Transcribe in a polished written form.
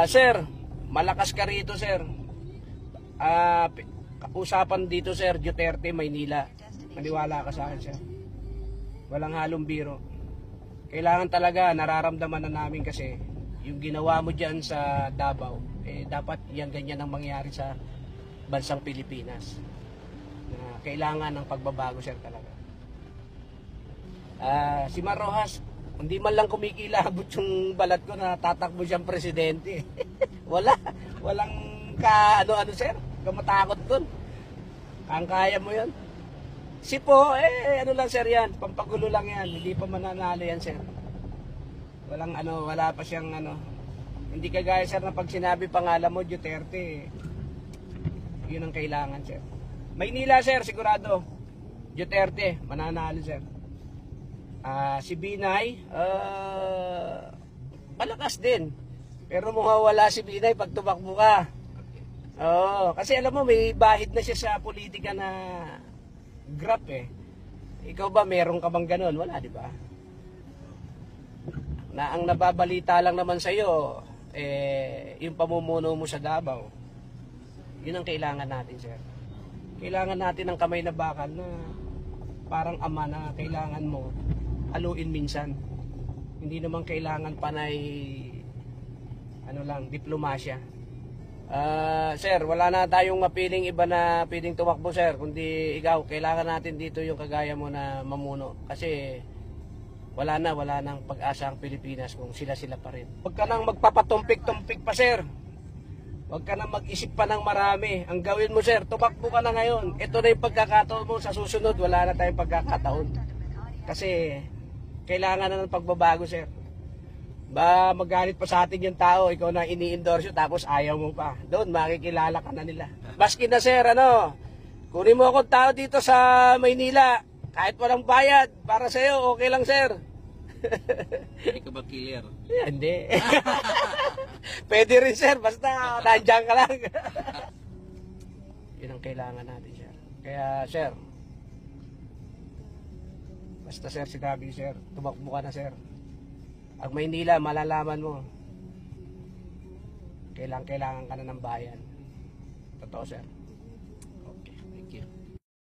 Sir, malakas ka rito, sir. Usapan dito, sir, Duterte, Maynila. Maniwala ka sa akin, sir. Walang halong biro. Kailangan talaga, nararamdaman na namin kasi yung ginawa mo dyan sa Davao, dapat yan ganyan ang mangyari sa bansang Pilipinas. Na kailangan ng pagbabago, sir, talaga. Si Mar Rojas, hindi man lang kumikilabot yung balat ko na tatakbo siyang presidente. Walang ano, sir, kamatakot dun. Ang kaya mo yan. Si po, ano lang, sir, yan, pampagulo lang yan, hindi pa mananalo yan, sir. Wala pa siyang hindi kagaya, sir, na pag sinabi pangalan mo, Duterte, yun ang kailangan, sir. Maynila, sir, sigurado, Duterte, mananalo, sir. Si Binay, malakas din. Pero mawawala si Binay pag tumakbo ka. Oo, kasi alam mo, may bahid na siya sa politika na grab Ikaw ba, meron ka bang ganun? Wala, di ba? Na ang nababalita lang naman sa'yo, yung pamumuno mo sa Davao. Yun ang kailangan natin, sir. Kailangan natin ng kamay na bakal na parang ama na kailangan mo haluin minsan. Hindi naman kailangan panay diplomasya. Sir, wala na tayong mapiling iba na pwedeng tumakbo, sir, kundi ikaw. Kailangan natin dito yung kagaya mo na mamuno. Kasi wala nang pag-asa ang Pilipinas kung sila pa rin. Huwag ka nang magpapatumpik-tumpik pa, sir. Huwag ka nang mag-isip pa ng marami. Ang gawin mo, sir, tumakbo ka na ngayon. Ito na yung pagkakataon mo. Sa susunod, wala na tayong pagkakataon. Kasi kailangan na ng pagbabago, sir. Ba magalit pa sa atin yung tao, ikaw na ini-endorse tapos ayaw mo pa. Doon makikilala ka na nila. Maski na, sir, kunin mo akong tao dito sa Maynila, kahit walang bayad, para sa'yo, okay lang, sir. Hindi ka ba killer? Hindi. Pwede rin, sir, basta nandiyan ka lang. Yun ang kailangan natin, sir. Kaya, sir, basta, sir, sinabi, sir, tumakbo ka na, sir. Ang Maynila, malalaman mo, kailangan ka na ng bayan. Totoo, sir.